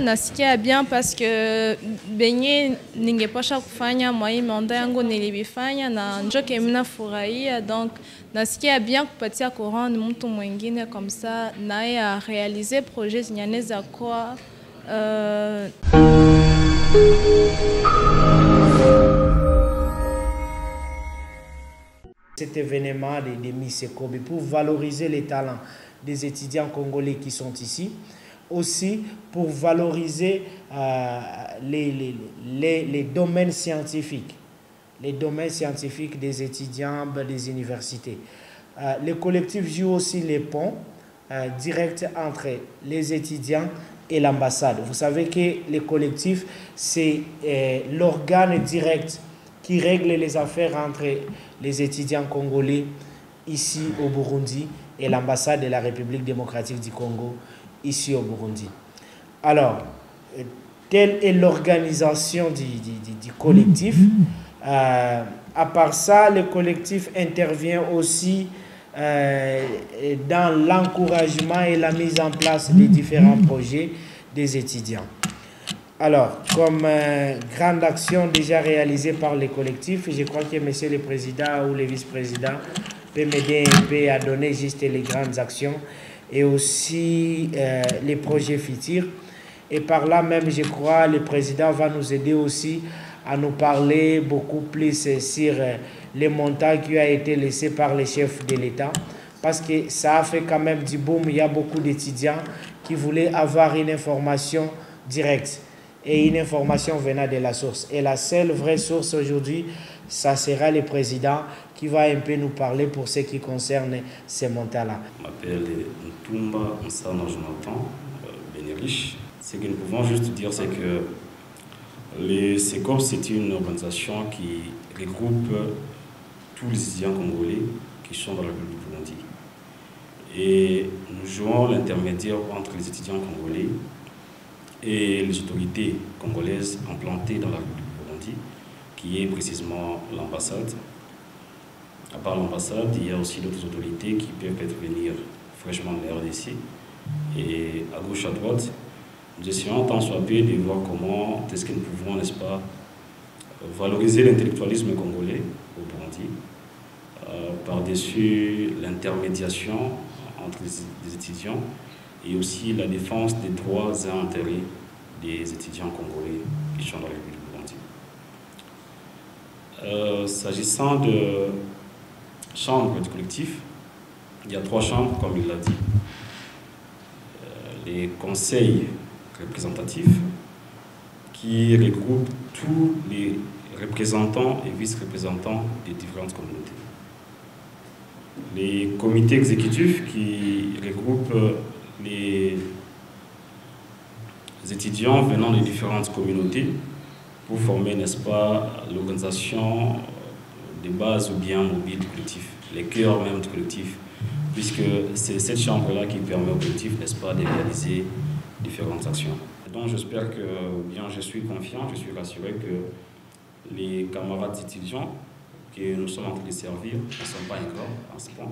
Nasikia bien parce que benye ningepasha kufanya mwa hii manda yangu nilibifanya na njoke mina furahia, donc nasikia bien kupatia courant mtu mwingine comme ça naye a réaliser projet zinyaneza kwa Cet événement de Miss Ekobe pour valoriser les talents des étudiants congolais qui sont ici, aussi pour valoriser les domaines scientifiques des étudiants des universités. Le collectif joue aussi les ponts directs entre les étudiants et l'ambassade. Vous savez que le collectif, c'est l'organe direct qui règle les affaires entre les étudiants congolais ici au Burundi et l'ambassade de la République démocratique du Congo ici au Burundi. Alors, telle est l'organisation du collectif. À part ça, le collectif intervient aussi dans l'encouragement et la mise en place des différents projets des étudiants. Alors, comme grande action déjà réalisée par les collectifs, je crois que monsieur le président ou le vice-président peut m'aider un peu à donner juste les grandes actions et aussi les projets futurs. Et par là même, je crois, le président va nous aider aussi à nous parler beaucoup plus sur les montants qui ont été laissés par les chefs de l'État. Parce que ça a fait quand même du boom. Il y a beaucoup d'étudiants qui voulaient avoir une information directe et une information venant de la source. Et la seule vraie source aujourd'hui, ça sera le président qui va un peu nous parler pour ce qui concerne ces montants-là. Je m'appelle Ntumba Nsana Jonathan Beneriche. Ce que nous pouvons juste dire, c'est que le SECOP, c'est une organisation qui regroupe tous les étudiants congolais qui sont dans la République du Burundi. Et nous jouons l'intermédiaire entre les étudiants congolais et les autorités congolaises implantées dans la République du Burundi, qui est précisément l'ambassade. À part l'ambassade, il y a aussi d'autres autorités qui peuvent intervenir fraîchement de la RDC. Et à gauche, à droite, nous essayons tant soit peu de voir comment est-ce que nous pouvons, n'est-ce pas, valoriser l'intellectualisme congolais au Burundi, par-dessus l'intermédiation entre les étudiants et aussi la défense des droits et intérêts des étudiants congolais qui sont dans la République du Burundi. S'agissant de chambres du collectif, il y a 3 chambres, comme il l'a dit. Les conseils représentatifs qui regroupent tous les représentants et vice-représentants des différentes communautés. Les comités exécutifs qui regroupent les étudiants venant des différentes communautés pour former, n'est-ce pas, l'organisation de base ou bien mobile du collectif, les cœurs même du collectif, puisque c'est cette chambre-là qui permet au collectif, n'est-ce pas, de réaliser différentes actions. Donc j'espère que, bien, je suis confiant, je suis rassuré que les camarades étudiants que nous sommes en train de servir ne sont pas encore à ce point.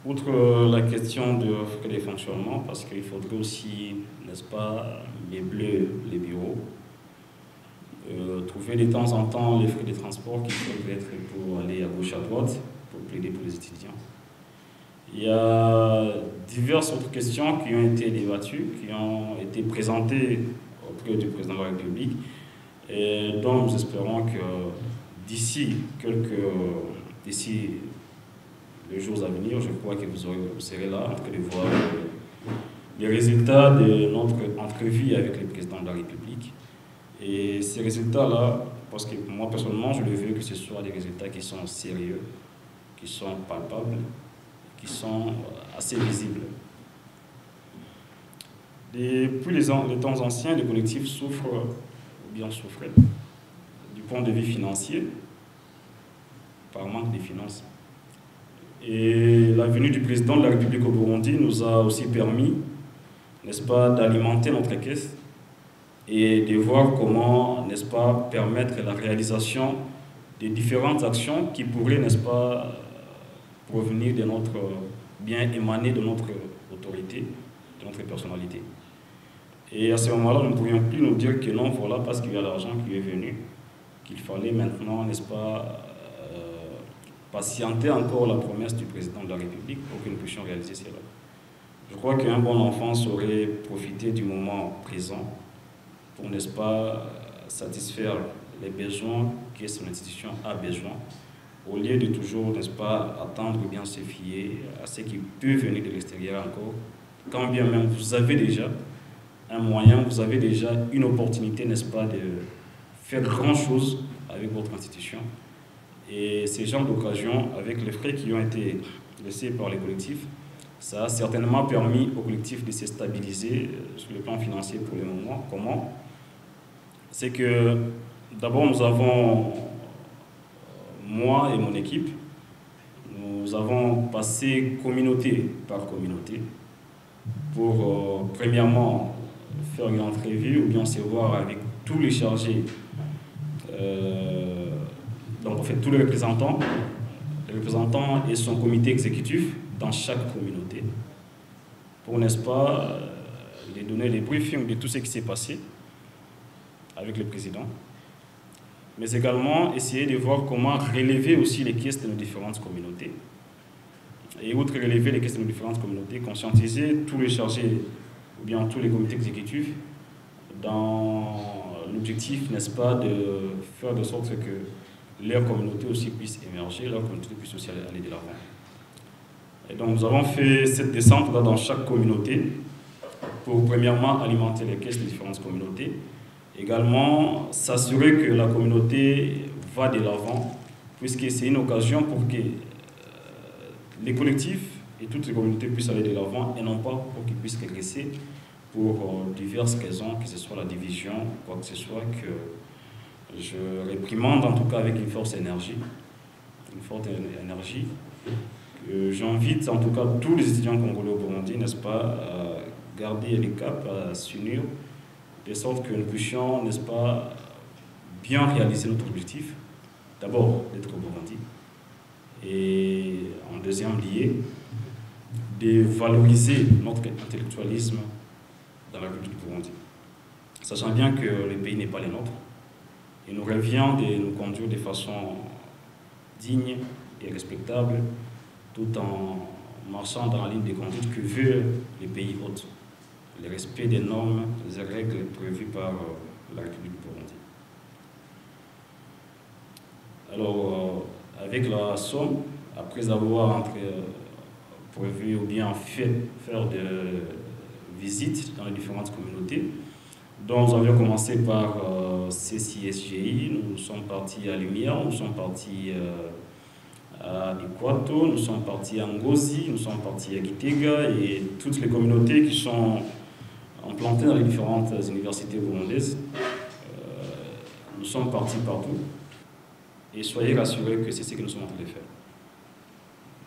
Outre la question de frais de fonctionnement, parce qu'il faudrait aussi, n'est-ce pas, meubler les bureaux, trouver de temps en temps les frais de transport qui peuvent être pour aller à gauche à droite, pour plaider pour les étudiants. Il y a diverses autres questions qui ont été débattues, qui ont été présentées auprès du président de la République, et dont nous espérons que d'ici les jours à venir, je crois que vous serez là en train de voir les résultats de notre entrevue avec le président de la République. Et ces résultats-là, parce que moi personnellement, je le veux que ce soit des résultats qui sont sérieux, qui sont palpables, qui sont assez visibles. Depuis les temps anciens, le collectif souffre, ou bien souffrait, du point de vue financier, par manque de finances. Et la venue du président de la République au Burundi nous a aussi permis, n'est-ce pas, d'alimenter notre caisse et de voir comment, n'est-ce pas, permettre la réalisation des différentes actions qui pourraient, n'est-ce pas, provenir de notre, bien émaner de notre autorité, de notre personnalité. Et à ce moment-là, nous ne pourrions plus nous dire que non, voilà, parce qu'il y a l'argent qui est venu, qu'il fallait maintenant, n'est-ce pas, patienter encore la promesse du président de la République pour que nous puissions réaliser cela. Je crois qu'un bon enfant saurait profiter du moment présent pour, n'est-ce pas, satisfaire les besoins que son institution a besoin, au lieu de toujours, n'est-ce pas, attendre ou bien se fier à ce qui peut venir de l'extérieur encore, quand bien même vous avez déjà un moyen, vous avez déjà une opportunité, n'est-ce pas, de faire grand-chose avec votre institution. Et ces genres d'occasions, avec les frais qui ont été laissés par les collectifs, ça a certainement permis aux collectifs de se stabiliser sur le plan financier pour le moment. Comment? C'est que d'abord nous avons, moi et mon équipe, nous avons passé communauté par communauté pour premièrement faire une entrevue ou bien se voir avec tous les chargés, donc en fait tous les représentants et son comité exécutif dans chaque communauté pour, n'est-ce pas, les donner les briefings de tout ce qui s'est passé avec le président, mais également essayer de voir comment relever aussi les caisses de nos différentes communautés. Et outre relever les caisses de nos différentes communautés, conscientiser tous les chargés ou bien tous les comités exécutifs dans l'objectif, n'est-ce pas, de faire de sorte que leur communauté aussi puisse émerger, leur communauté puisse aussi aller de l'avant. Et donc nous avons fait cette descente là dans chaque communauté pour premièrement alimenter les caisses des différentes communautés, également s'assurer que la communauté va de l'avant, puisque c'est une occasion pour que les collectifs et toutes les communautés puissent aller de l'avant et non pas pour qu'ils puissent régresser pour diverses raisons, que ce soit la division, quoi que ce soit, que je réprimande en tout cas avec une forte énergie. J'invite en tout cas tous les étudiants congolais au Burundi, n'est-ce pas, à garder les caps, à s'unir, de sorte que nous puissions, n'est-ce pas, bien réaliser notre objectif, d'abord d'être au Burundi, et en deuxième lieu, de valoriser notre intellectualisme dans la République du Burundi. Sachant bien que le pays n'est pas le nôtre, il nous revient de nous conduire de façon digne et respectable, tout en marchant dans la ligne de conduite que veut les pays hôtes, le respect des normes et règles prévues par la République du Burundi. Alors, avec la Somme, après avoir prévu ou bien faire des visites dans les différentes communautés, dont nous avions commencé par CCSGI, nous sommes partis à Lumière, nous sommes partis à Ikwato, nous sommes partis à Ngozi, nous sommes partis à Gitega et toutes les communautés qui sont implantées dans les différentes universités burundaises. Nous sommes partis partout et soyez rassurés que c'est ce que nous sommes en train de faire.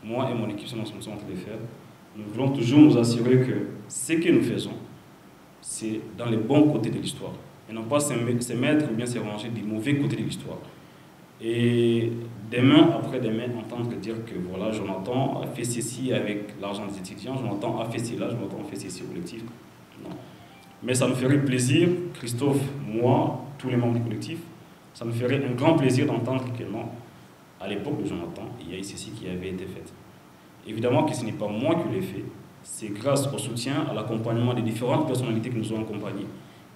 Moi et mon équipe sommes en train de faire. Nous voulons toujours nous assurer que ce que nous faisons, c'est dans les bons côtés de l'histoire et non pas se mettre ou bien se ranger des mauvais côtés de l'histoire. Et demain, après-demain, entendre dire que voilà, Jonathan a fait ceci avec l'argent des étudiants, Jonathan a fait cela, Jonathan a fait ceci au collectif. Non. Mais ça me ferait plaisir, Christophe, moi, tous les membres du collectif, ça me ferait un grand plaisir d'entendre que non, à l'époque de Jonathan, il y a eu ceci qui avait été fait. Évidemment que ce n'est pas moi qui l'ai fait, c'est grâce au soutien, à l'accompagnement des différentes personnalités qui nous ont accompagnés,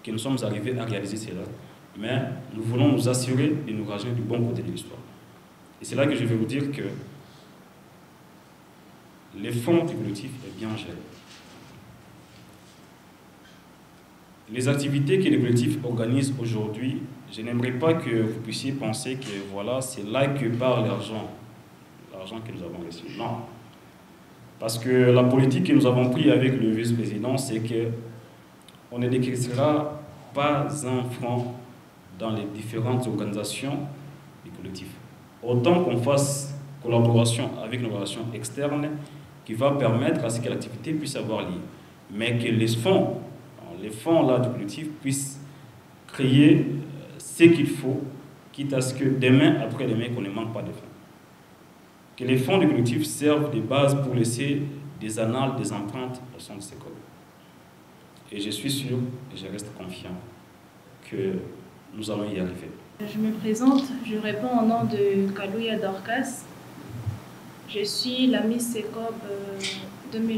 que nous sommes arrivés à réaliser cela. Mais nous voulons nous assurer de nous ranger du bon côté de l'histoire. Et c'est là que je vais vous dire que les fonds du collectif est bien géré. Les activités que le collectif organise aujourd'hui, je n'aimerais pas que vous puissiez penser que voilà, c'est là que part l'argent que nous avons reçu. Non. Parce que la politique que nous avons prise avec le vice-président, c'est qu'on ne décaissera pas un franc dans les différentes organisations du collectif. Autant qu'on fasse collaboration avec nos relations externes qui va permettre à ce que l'activité puisse avoir lieu. Mais que les fonds là du collectif puissent créer ce qu'il faut, quitte à ce que demain, après-demain, qu'on ne manque pas de fonds. Que les fonds du collectif servent de base pour laisser des annales, des empreintes au sein de ces écoles. Et je suis sûr et je reste confiant que nous allons y arriver. Je me présente, je réponds au nom de Kalouya Dorcas. Je suis la Miss CECOB 2020-21.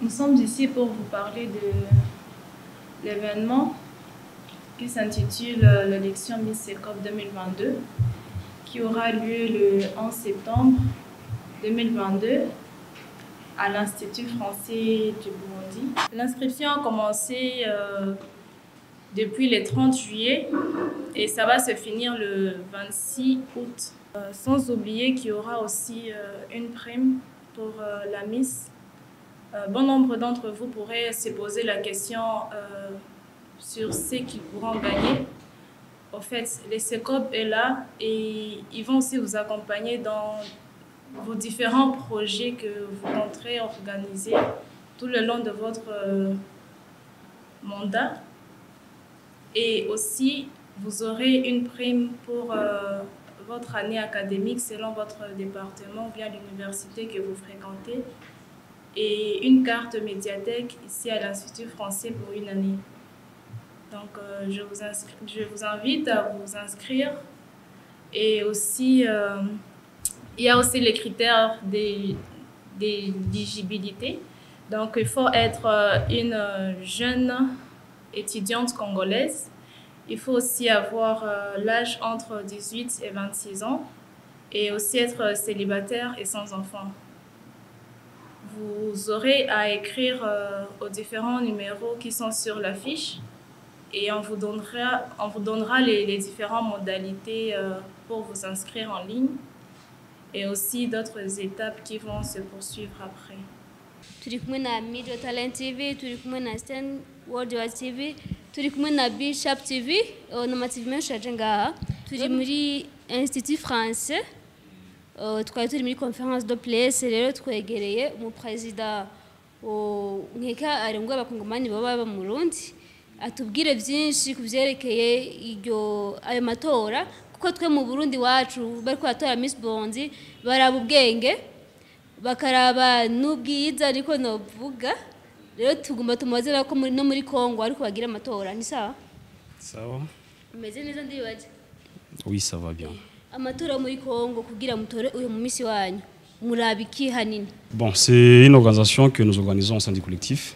Nous sommes ici pour vous parler de l'événement qui s'intitule l'élection Miss CECOB 2022, qui aura lieu le 11 septembre 2022 à l'Institut français du Burundi. L'inscription a commencé depuis le 30 juillet et ça va se finir le 26 août. Sans oublier qu'il y aura aussi une prime pour la Miss. Bon nombre d'entre vous pourraient se poser la question sur ce qu'ils pourront gagner. En fait, les CECOB est là et ils vont aussi vous accompagner dans vos différents projets que vous compterez organiser tout le long de votre mandat. Et aussi, vous aurez une prime pour votre année académique selon votre département ou bien l'université que vous fréquentez et une carte médiathèque ici à l'Institut français pour une année. Donc, je vous invite à vous inscrire. Et aussi, il y a aussi les critères d'éligibilité. Donc, il faut être une jeune étudiante congolaise. Il faut aussi avoir l'âge entre 18 et 26 ans et aussi être célibataire et sans enfant. Vous aurez à écrire aux différents numéros qui sont sur la fiche et on vous donnera les différentes modalités pour vous inscrire en ligne et aussi d'autres étapes qui vont se poursuivre après. Turi kumwe na Media Talent TV, turi kumwe na Stand Worldwide TV, turi kumwe na Bishop TV, na TV menshi yaje ngaha. Turi muri Institut Français, twari turi muri conférence de presse, rero twegereye umupresident nkeka ari ngo abakongomani baba mu Burundi atubwire byinshi kuvyerekeye ayo matora, kuko twe mu Burundi wacu bariko batora Miss Burundi baraba ubwenge bakaraba n'ubwiza ariko novuga. Rero tugomba tumazira ko no muri Kongo ariko bagira amatora. Ni sawa? Sawa. Umeze neza ndibaje? Oui, ça va bien. Amatora muri Kongo kugira mutore uyu mu misi wanyu murabiki hanini? Bon, c'est une organisation que nous organisons au sein du collectif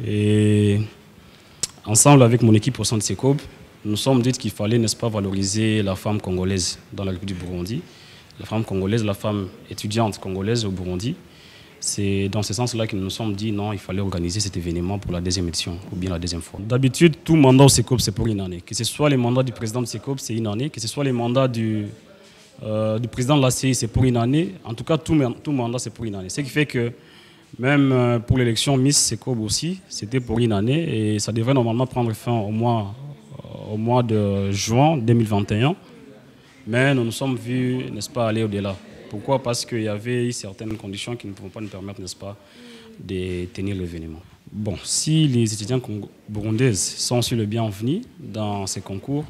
et ensemble avec mon équipe au sein de CECOB, nous sommes dit qu'il fallait, n'est-ce pas, valoriser la femme congolaise dans la République du Burundi. La femme congolaise, la femme étudiante congolaise au Burundi. C'est dans ce sens-là que nous nous sommes dit non, il fallait organiser cet événement pour la deuxième édition ou bien la deuxième fois. D'habitude, tout mandat au CECOB, c'est pour une année. Que ce soit les mandats du président du CECOB, c'est une année. Que ce soit les mandats du président de la CI, c'est pour une année. En tout cas, tout mandat, c'est pour une année. Ce qui fait que même pour l'élection Miss CECOB aussi, c'était pour une année et ça devrait normalement prendre fin au mois de juin 2021. Mais nous nous sommes vus, n'est-ce pas, aller au-delà. Pourquoi? Parce qu'il y avait certaines conditions qui ne pouvaient pas nous permettre, n'est-ce pas, de tenir l'événement. Bon, si les étudiants burundaises sont aussi les bienvenus dans ces concours,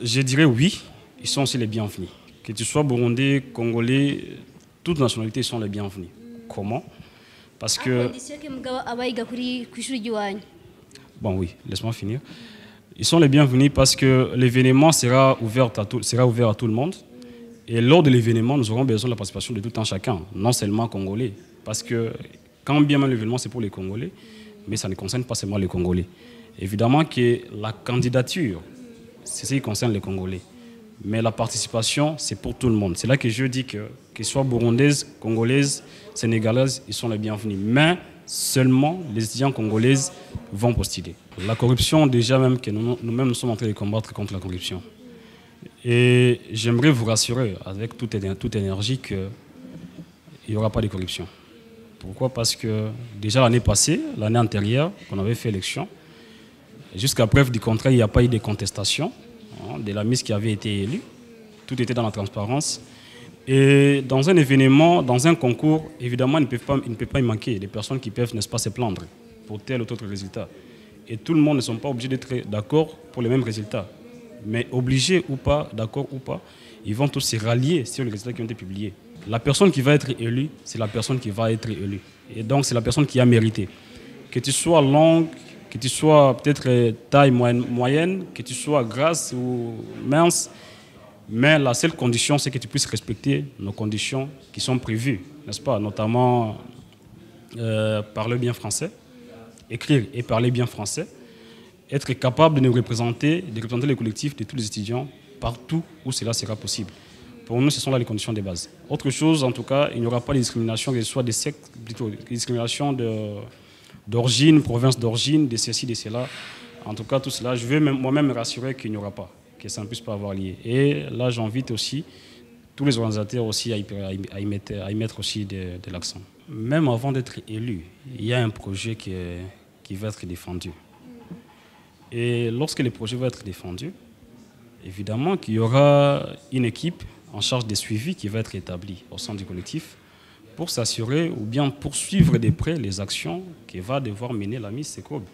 je dirais oui, ils sont aussi les bienvenus. Que tu sois burundais, congolais, toutes nationalités sont les bienvenus. Comment? Parce que... Bon oui, laisse-moi finir. Ils sont les bienvenus parce que l'événement sera ouvert à tout le monde. Et lors de l'événement, nous aurons besoin de la participation de tout un chacun, non seulement congolais. Parce que quand bien même l'événement c'est pour les Congolais, mais ça ne concerne pas seulement les Congolais. Évidemment que la candidature, c'est ce qui concerne les Congolais. Mais la participation, c'est pour tout le monde. C'est là que je dis que, qu'ils soient burundaises, congolaises, sénégalaises, ils sont les bienvenus. Mais seulement les étudiants congolaises vont postuler. La corruption, déjà même que nous-mêmes nous sommes en train de combattre contre la corruption. Et j'aimerais vous rassurer avec toute énergie qu'il n'y aura pas de corruption. Pourquoi? Parce que déjà l'année passée, l'année antérieure, qu'on avait fait élection, jusqu'à preuve du contraire, il n'y a pas eu de contestation de la Miss qui avait été élue. Tout était dans la transparence. Et dans un événement, dans un concours, évidemment, il ne peut pas y manquer des personnes qui peuvent, n'est-ce pas, se plaindre pour tel ou autre résultat. Et tout le monde ne sont pas obligés d'être d'accord pour les mêmes résultats. Mais obligés ou pas, d'accord ou pas, ils vont tous se rallier sur les résultats qui ont été publiés. La personne qui va être élue, c'est la personne qui va être élue. Et donc, c'est la personne qui a mérité. Que tu sois longue, que tu sois peut-être taille moyenne, que tu sois grasse ou mince, mais la seule condition, c'est que tu puisses respecter nos conditions qui sont prévues, n'est-ce pas? Notamment parler bien français, écrire et parler bien français, être capable de nous représenter, de représenter les collectifs de tous les étudiants partout où cela sera possible. Pour nous, ce sont là les conditions de base. Autre chose, en tout cas, il n'y aura pas de discrimination, que ce soit des sectes, plutôt des discriminations d'origine, province d'origine, de ceci, de cela. En tout cas, tout cela, je veux moi-même me rassurer qu'il n'y aura pas, que ça ne puisse pas avoir lié. Et là, j'invite aussi tous les organisateurs aussi à y mettre aussi de l'accent. Même avant d'être élu, il y a un projet qui va être défendu. Et lorsque le projet va être défendu, évidemment qu'il y aura une équipe en charge des suivis qui va être établie au sein du collectif pour s'assurer ou bien poursuivre de près les actions que va devoir mener la Miss Secob.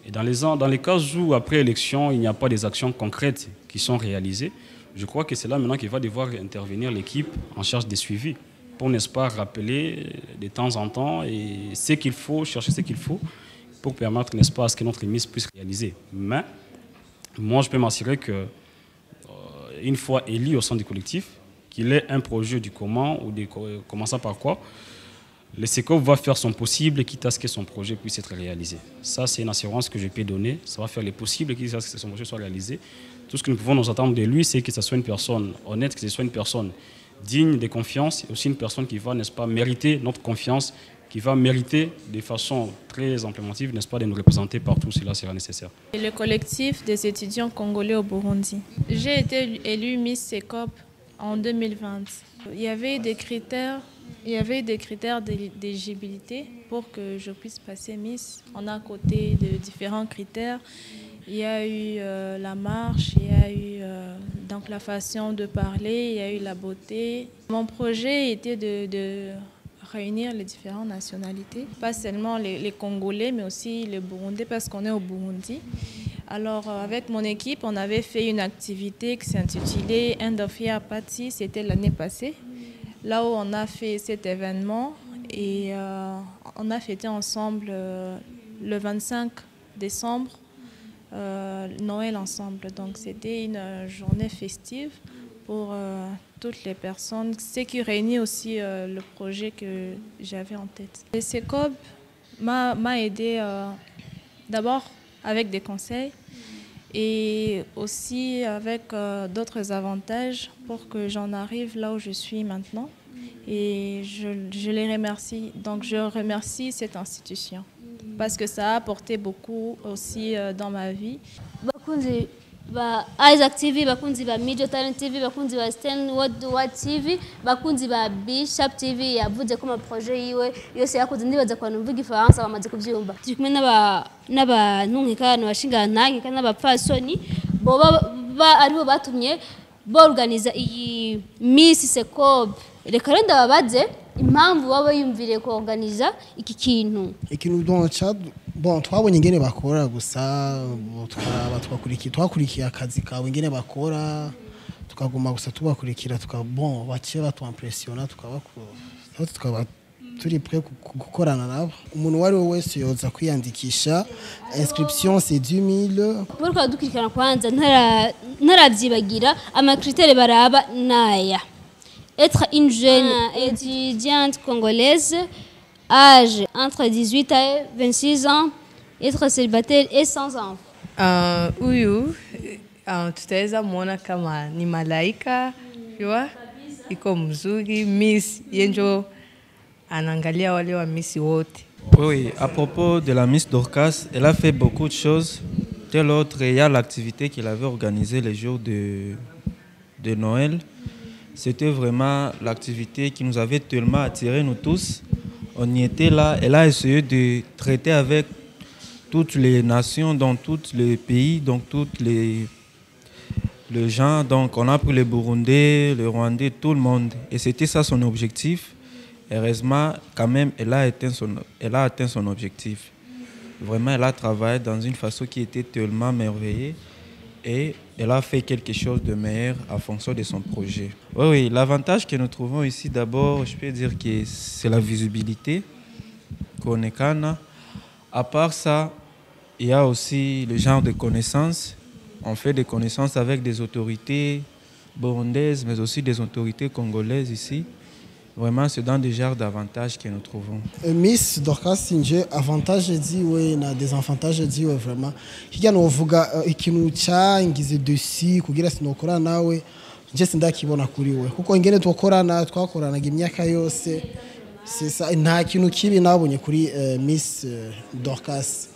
Et dans les cas où, après élection, il n'y a pas des actions concrètes qui sont réalisées, je crois que c'est là maintenant qu'il va devoir intervenir l'équipe en charge des suivis pour, n'est-ce pas, rappeler de temps en temps et ce qu'il faut, chercher ce qu'il faut pour permettre, n'est-ce pas, à ce que notre Miss puisse réaliser. Mais moi, je peux m'assurer que une fois élu au sein du collectif, qu'il ait un projet du comment ou commençant par quoi, le SECOP va faire son possible, quitte à ce que son projet puisse être réalisé. Ça, c'est une assurance que je peux donner. Ça va faire le possible, quitte à ce que son projet soit réalisé. Tout ce que nous pouvons nous attendre de lui, c'est que ce soit une personne honnête, que ce soit une personne digne de confiance, et aussi une personne qui va, n'est-ce pas, mériter notre confiance, qui va mériter de façon très implémentative, n'est-ce pas, de nous représenter partout où cela sera nécessaire. Et le collectif des étudiants congolais au Burundi. J'ai été élue Miss SECOP en 2020. Il y avait des critères d'éligibilité pour que je puisse passer Miss. On a à côté de différents critères. Il y a eu la marche, il y a eu donc la façon de parler, il y a eu la beauté. Mon projet était de réunir les différentes nationalités, pas seulement les Congolais, mais aussi les Burundais, parce qu'on est au Burundi. Alors, avec mon équipe, on avait fait une activité qui s'intitulait End of Year Party, c'était l'année passée, là où on a fait cet événement et on a fêté ensemble le 25 décembre, Noël ensemble. Donc, c'était une journée festive pour toutes les personnes, ce qui réunit aussi le projet que j'avais en tête. Le SECOP m'a aidé d'abord avec des conseils et aussi avec d'autres avantages pour que j'en arrive là où je suis maintenant. Et je les remercie. Donc je remercie cette institution parce que ça a apporté beaucoup aussi dans ma vie. Ba Isaac TV, bakunzi ba Media Talent TV, bakunzi ba Sten World TV, bakunzi ba Bishop TV yavuze ko ma projet yiwe yose yakoze ndibaza kwa numva igifaransa bamaze kuvyumva. Turi kumwe n'abantu nk'ikana bashingana nk'ikana n'abapfasoni bo aribo batumye borganiza iyi Miss SECOP. Reka renda babaze impamvu baba yumvire ko organiza iki kintu. Ikintu donca bon twabonye ingene bakora gusa twakurikiye akazi kawe ingene bakora tukaguma gusa tubakurikira bon baciye batwampressiona tukaba turi prêt gukorana nabo. Umuntu wari wese yoza kwiyandikisha, inscription c'est 10 000. Bariko dukurikirana kwanza ntaravyibagira ama critères baraba naya. Être une jeune étudiante congolaise, âge entre 18 et 26 ans, être célibataire et sans enfant. Huyu tutaweza muona kama ni malaika, jua iko mzuri, Miss yenjo anaangalia wale wa Miss wote. Oui, à propos de la Miss Dorcas, elle a fait beaucoup de choses. Tel autre, il y a l'activité qu'elle avait organisée les jours de Noël. C'était vraiment l'activité qui nous avait tellement attirés, nous tous. On y était là. Elle a essayé de traiter avec toutes les nations, dans tous les pays, dans tous les gens. Donc, on a pris les Burundais, les Rwandais, tout le monde. Et c'était ça son objectif. Heureusement, quand même, elle a atteint son objectif. Vraiment, elle a travaillé dans une façon qui était tellement merveilleuse. et elle a fait quelque chose de meilleur en fonction de son projet. Oui, l'avantage que nous trouvons ici, d'abord, je peux dire que c'est la visibilité qu'on est. À part ça, il y a aussi le genre de connaissances. On fait des connaissances avec des autorités burundaises, mais aussi des autorités congolaises ici. Vraiment, c'est dans des genres d'avantages que nous trouvons. Miss Dorcas Sinje, avantage dit oui, na désavantage dit oui vraiment. Hirya no vuga ikintu cyangize dossier kugira sinokora nawe nje sindakibona kuri we kuko ingene twakoranaga imyaka yose c'est nta kintu kibi nabonye kuri Miss Dorcas.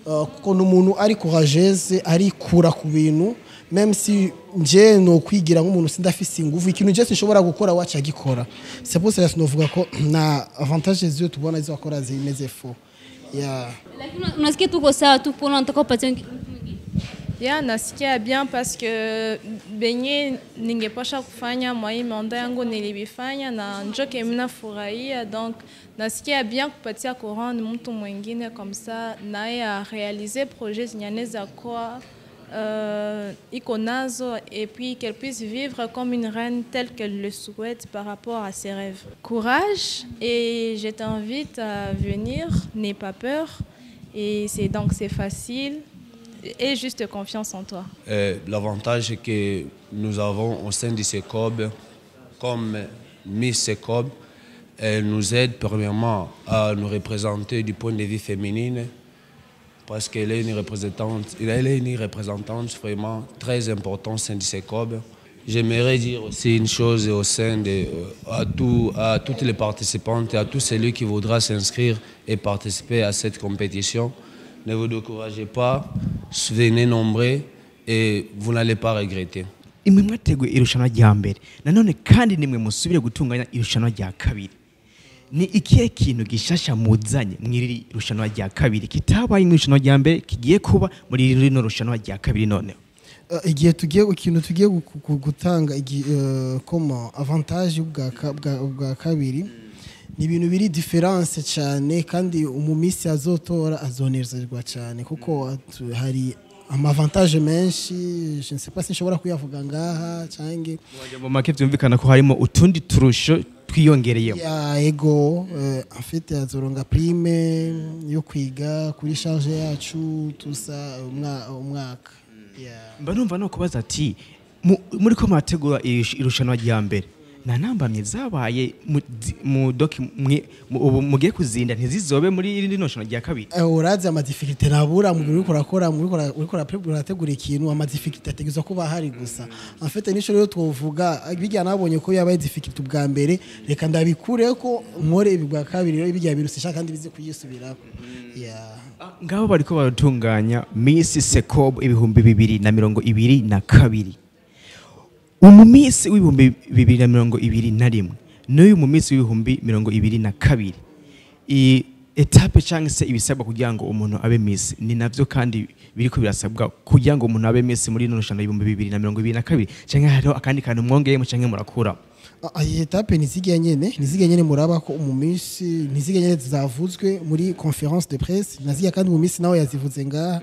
Kuko n'umuntu ari courageuse ari kura ku bintu même si nje no kwigira nk'umuntu sindafise ingufu ikintu je sinshobora gukora wacha gikora. C'est pour cela sinovuga ko na avantage zio tubona izo akora zimeze fo. Yeah. Lakini unasikia tuko sawa tu pour nataka kupatia Ya nasikia bien parce que benye ningepasha kufanya mwa hii manda yangu nilibifanya na njoke mina furahia, donc nasikia bien kupatia courant mtu mwingine comme ça naye a réaliser projet zinyaneza kwa iko nazo et puis qu'elle puisse vivre comme une reine telle qu'elle le souhaite par rapport à ses rêves. Courage et je t'invite à venir, n'aie pas peur et c'est facile. Et juste confiance en toi. L'avantage que nous avons au sein de CECOB, comme Miss CECOB, elle nous aide premièrement à nous représenter du point de vue féminin, parce qu'elle est une représentante vraiment très importante au sein de CECOB. J'aimerais dire aussi une chose au sein de à toutes les participantes et à tous celui qui voudra s'inscrire et participer à cette compétition. Ne vous découragez pas, venez nombreux et vous n'allez pas regretter. Imwe mwateguye irushanwa rya mbere nanone kandi nimwe musubire gutunganya irushanwa rya kabiri. Ni ikihe kintu gishasha muzanye mwiri irushanwa rya kabiri kitabaye mu irushanwa rya mbere kigiye kuba muri rino rushanwa rya kabiri none? Igihe tugiye gutanga comme avantage bwa kabiri ni ibintu biri difference cyane kandi umumisi azotora azonerezerwa cyane kuko hari amavantage menshi, je ne sais pas si nshobora kuyavuga ngaha cyangwa mu make byumvikana ko harimo utundi turusho twiyongereyemo. Ya ego en fait azoronga prime yo kwiga kuri charge yacu tusa umwaka. Mba numva no kubaza ati muri ko mategura irushanwa rya mbere na nambamye zabaye mu doki mugiye kuzinda ntizizobe muri rino rushanwa rya kabiri. Urazi ama difficulté nabura mu uri kurakora urategura ikintu ama difficulté ategezwa kuba hari gusa. En fait nico rero twovuga bijya nabonye ko yabaye difficulté bwa mbere reka ndabikure ko nkore ibi bwa kabiri rero bijya birusisha kandi bize kuyisubirako. Ngabo bariko baratunganya Miss CECOB 2022 umumisi w'ibihumbi 2021 n'uyu mumisi w'ibihumbi 2022 etape cyangwa se ibisabwa kugira ngo umuntu abe Miss ni navyo kandi biriko birasabwa kugira ngo umuntu abe Miss muri rushanwa 2022 cyangwa hariho akandi kantu mwongeyemo cyangwa murakura? Etape nizige nyene muraba ko umumisi nizige nyene zavuzwe muri conférence de presse naziga kandi umumisi nawe yazivuze ngaha.